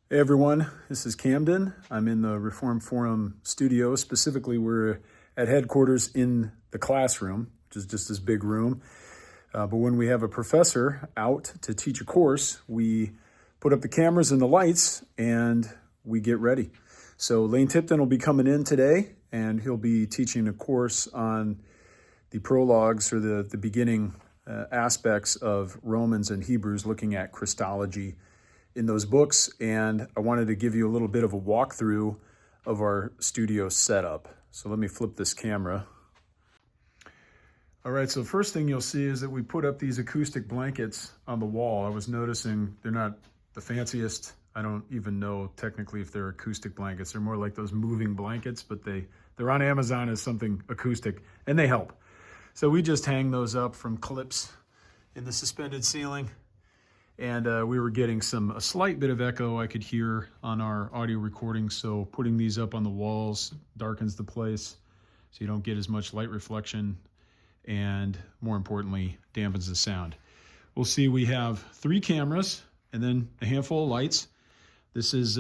Hey everyone, this is Camden. I'm in the Reform Forum studio. Specifically, we're at headquarters in the classroom, which is just this big room. But when we have a professor out to teach a course, we put up the cameras and the lights and we get ready. So Lane Tipton will be coming in today and he'll be teaching a course on the prologues or the beginning aspects of Romans and Hebrews, looking at Christology in those books, and I wanted to give you a little bit of a walkthrough of our studio setup. So let me flip this camera. All right, so the first thing you'll see is that we put up these acoustic blankets on the wall. I was noticing they're not the fanciest. I don't even know technically if they're acoustic blankets. They're more like those moving blankets, but they're on Amazon as something acoustic, and they help. So we just hang those up from clips in the suspended ceiling. And we were getting a slight bit of echo I could hear on our audio recording, so putting these up on the walls darkens the place so you don't get as much light reflection and, more importantly, dampens the sound. We'll see we have 3 cameras and then a handful of lights. This is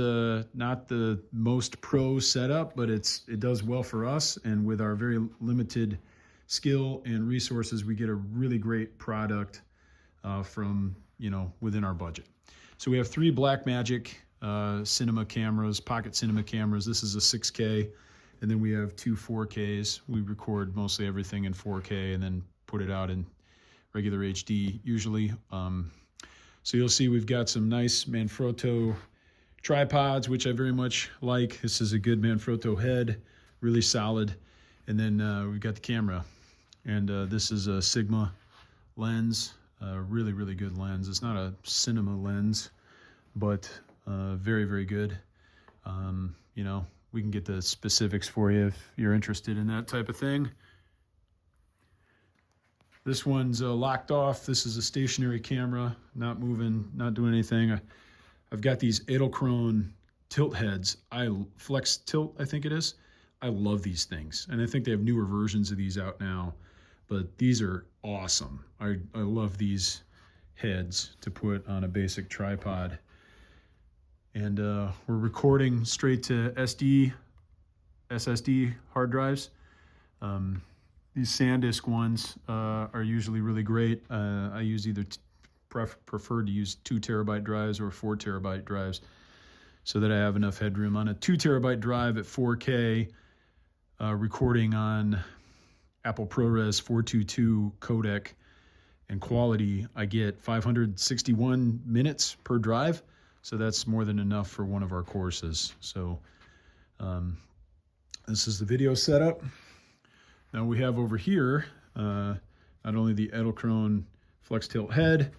not the most pro setup, but it does well for us, and with our very limited skill and resources, we get a really great product from within our budget. So we have 3 Blackmagic cinema cameras, pocket cinema cameras. This is a 6K, and then we have 2 4Ks. We record mostly everything in 4K and then put it out in regular HD usually. So you'll see we've got some nice Manfrotto tripods, which I very much like. This is a good Manfrotto head, really solid. And then we've got the camera, and this is a Sigma lens. Really, really good lens. It's not a cinema lens, but very, very good. We can get the specifics for you if you're interested in that type of thing. This one's locked off. This is a stationary camera, not moving, not doing anything. I've got these Edelkrone tilt heads. Flex tilt, I think it is. I love these things, and I think they have newer versions of these out now. But these are awesome. I love these heads to put on a basic tripod. And we're recording straight to SSD hard drives. These SanDisk ones are usually really great. I use prefer to use 2 terabyte drives or 4 terabyte drives so that I have enough headroom. On a 2 terabyte drive at 4K, recording on Apple ProRes 422 codec and quality, I get 561 minutes per drive. So that's more than enough for one of our courses. So this is the video setup. Now we have over here, not only the Edelkrone flex tilt head,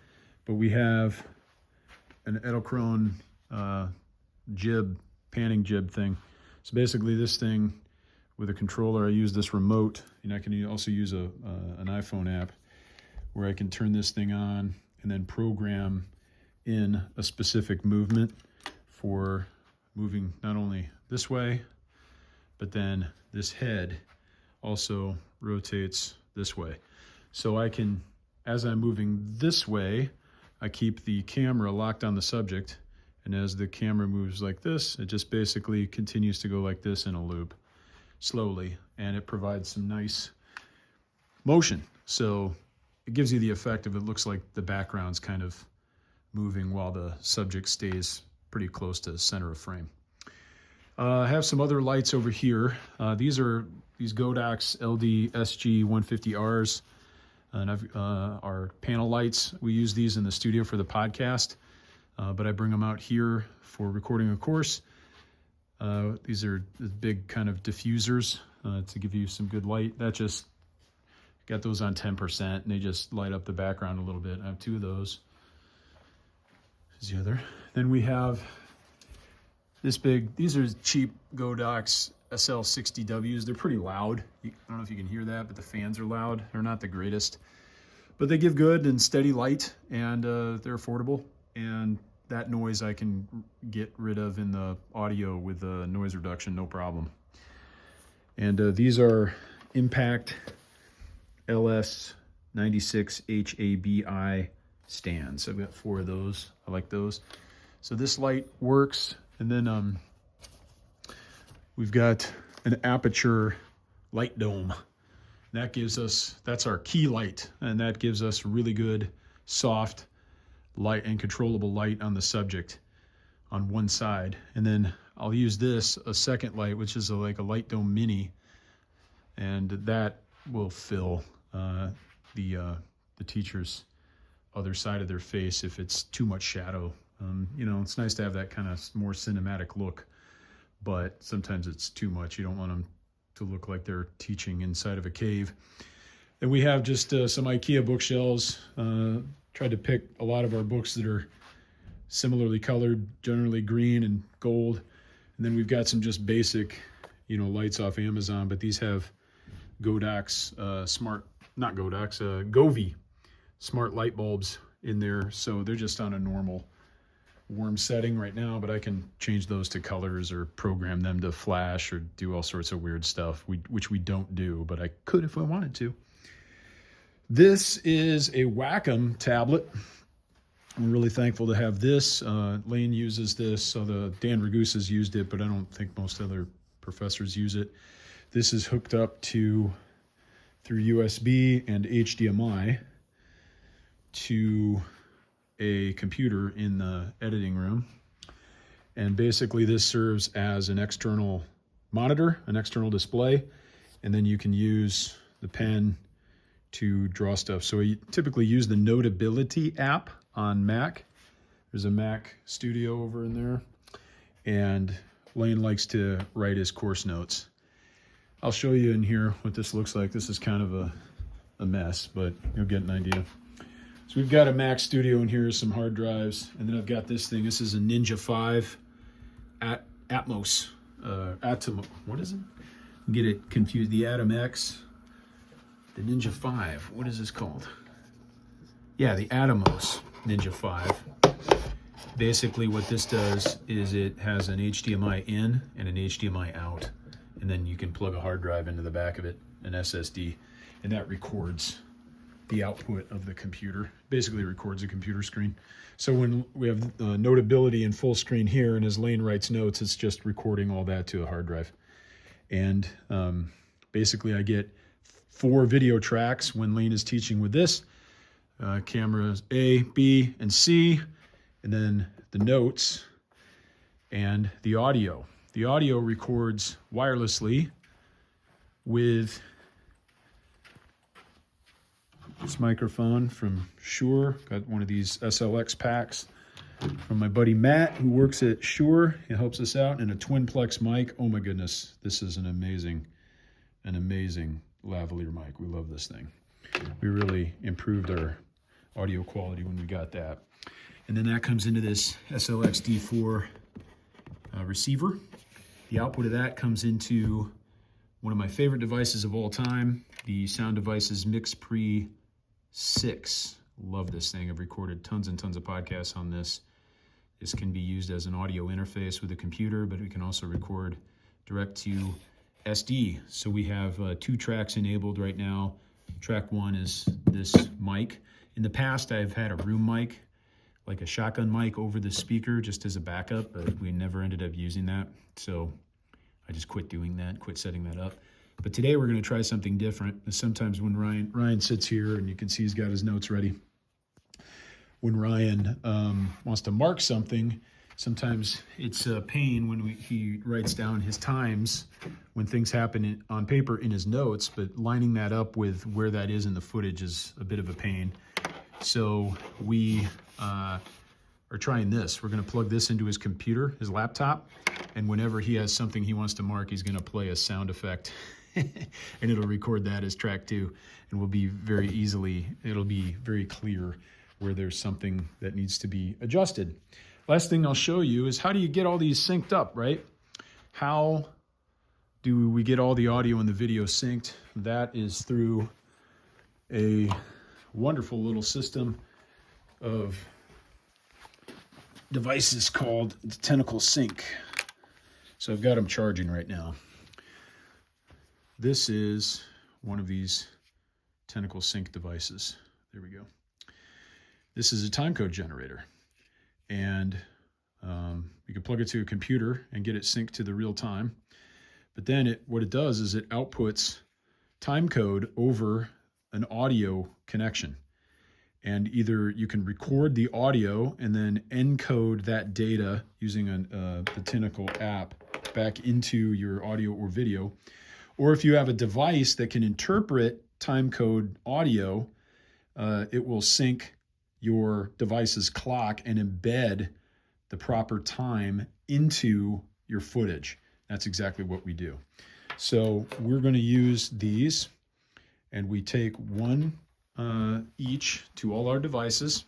but we have an Edelkrone panning jib thing. So basically this thing, with a controller, I use this remote, and I can also use an iPhone app where I can turn this thing on and then program in a specific movement for moving not only this way, but then this head also rotates this way. So I can, as I'm moving this way, I keep the camera locked on the subject, and as the camera moves like this, it just basically continues to go like this in a loop, slowly, and it provides some nice motion. So it gives you the effect of, it looks like the background's kind of moving while the subject stays pretty close to the center of frame. I have some other lights over here. These are these Godox LD SG 150Rs, and our panel lights. We use these in the studio for the podcast, but I bring them out here for recording a course. These are the big kind of diffusers to give you some good light. That just got those on 10%, and they just light up the background a little bit. I have 2 of those. Here's the other. Then we have this big, these are cheap Godox SL60Ws. They're pretty loud. I don't know if you can hear that, but the fans are loud. They're not the greatest, but they give good and steady light, and they're affordable. And that noise I can get rid of in the audio with the noise reduction, no problem. And these are Impact LS96 HABI stands. I've got 4 of those. I like those. So this light works, and then we've got an aperture light dome. That gives us, that's our key light, and that gives us really good, soft light and controllable light on the subject on one side. And then I'll use this, a second light, which is like a light dome mini, and that will fill the teacher's other side of their face if it's too much shadow. You know, it's nice to have that kind of more cinematic look, but sometimes it's too much. You don't want them to look like they're teaching inside of a cave. Then we have just some IKEA bookshelves. Tried to pick a lot of our books that are similarly colored, generally green and gold. And then we've got some just basic, you know, lights off Amazon, but these have Godox Govee smart light bulbs in there. So they're just on a normal warm setting right now, but I can change those to colors or program them to flash or do all sorts of weird stuff, which we don't do, but I could if I wanted to. This is a Wacom tablet. I'm really thankful to have this. Lane uses this, so the Dan Ragus has used it, but I don't think most other professors use it. This is hooked up through USB and HDMI to a computer in the editing room. And basically this serves as an external monitor, an external display, and then you can use the pen to draw stuff. So we typically use the Notability app on Mac. There's a Mac Studio over in there, and Lane likes to write his course notes. I'll show you in here what this looks like. This is kind of a mess, but you'll get an idea. So we've got a Mac Studio in here, some hard drives, and then I've got this thing. This is a Ninja 5 Atmos. What is it? Get it confused. The Atom X, the Ninja 5. What is this called? Yeah, the Atomos Ninja 5. Basically what this does is it has an HDMI in and an HDMI out, and then you can plug a hard drive into the back of it, an SSD, and that records the output of the computer. Basically records a computer screen. So when we have Notability in full screen here, and as Lane writes notes, it's just recording all that to a hard drive. And basically I get 4 video tracks when Lane is teaching with this. Cameras A, B, and C, and then the notes and the audio. The audio records wirelessly with this microphone from Shure. Got one of these SLX packs from my buddy Matt, who works at Shure. He helps us out, and a twin-plex mic. Oh my goodness, this is an amazing lavalier mic. We love this thing. We really improved our audio quality when we got that. And then that comes into this SLX D4 receiver. The output of that comes into one of my favorite devices of all time, the Sound Devices MixPre 6. Love this thing. I've recorded tons and tons of podcasts on this. This can be used as an audio interface with a computer, but we can also record direct to SD. So we have 2 tracks enabled right now. Track 1 is this mic. In the past, I've had a room mic, like a shotgun mic over the speaker just as a backup, but we never ended up using that. So I just quit doing that, quit setting that up. But today we're going to try something different. Sometimes when Ryan sits here, and you can see he's got his notes ready. When Ryan wants to mark something, sometimes it's a pain when he writes down his times when things happen on paper in his notes, but lining that up with where that is in the footage is a bit of a pain. So we are trying this. We're going to plug this into his computer, his laptop, and whenever he has something he wants to mark, he's going to play a sound effect, and it'll record that as track 2, and it'll be very clear where there's something that needs to be adjusted. Last thing I'll show you is how do you get all these synced up, right? How do we get all the audio and the video synced? That is through a wonderful little system of devices called the Tentacle Sync. So I've got them charging right now. This is one of these Tentacle Sync devices. There we go. This is a timecode generator, and can plug it to a computer and get it synced to the real time. But then what it does is it outputs timecode over an audio connection. And either you can record the audio and then encode that data using the Timecode app back into your audio or video. Or if you have a device that can interpret timecode audio, it will sync your device's clock and embed the proper time into your footage. That's exactly what we do. So we're going to use these, and we take one each to all our devices,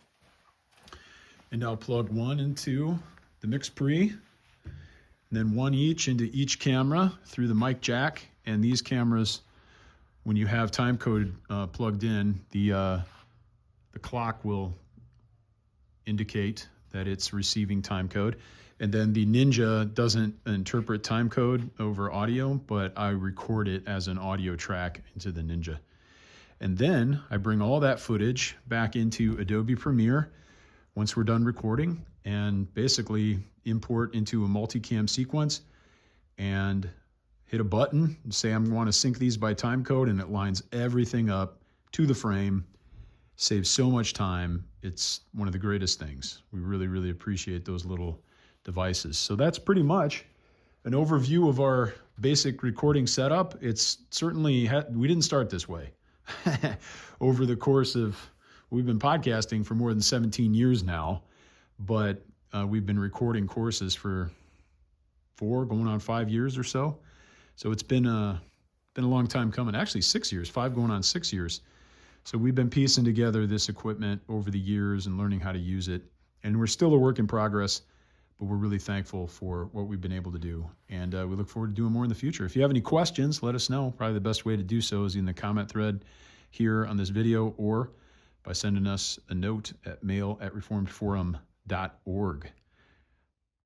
and I'll plug one into the mix pre, and then one each into each camera through the mic jack. And these cameras, when you have timecode plugged in, the clock will indicate that it's receiving timecode. And then the Ninja doesn't interpret timecode over audio, but I record it as an audio track into the Ninja. And then I bring all that footage back into Adobe Premiere once we're done recording, and basically import into a multicam sequence and hit a button and say I want to sync these by timecode, and it lines everything up to the frame, saves so much time. It's one of the greatest things. We really, really appreciate those little devices. So that's pretty much an overview of our basic recording setup. It's certainly, we didn't start this way. Over the course of, we've been podcasting for more than 17 years now, but we've been recording courses for 4, going on 5 years or so. So it's been a long time coming. Actually 6 years, 5 going on 6 years. So we've been piecing together this equipment over the years and learning how to use it. And we're still a work in progress, but we're really thankful for what we've been able to do. And we look forward to doing more in the future. If you have any questions, let us know. Probably the best way to do so is in the comment thread here on this video, or by sending us a note at mail@reformedforum.org.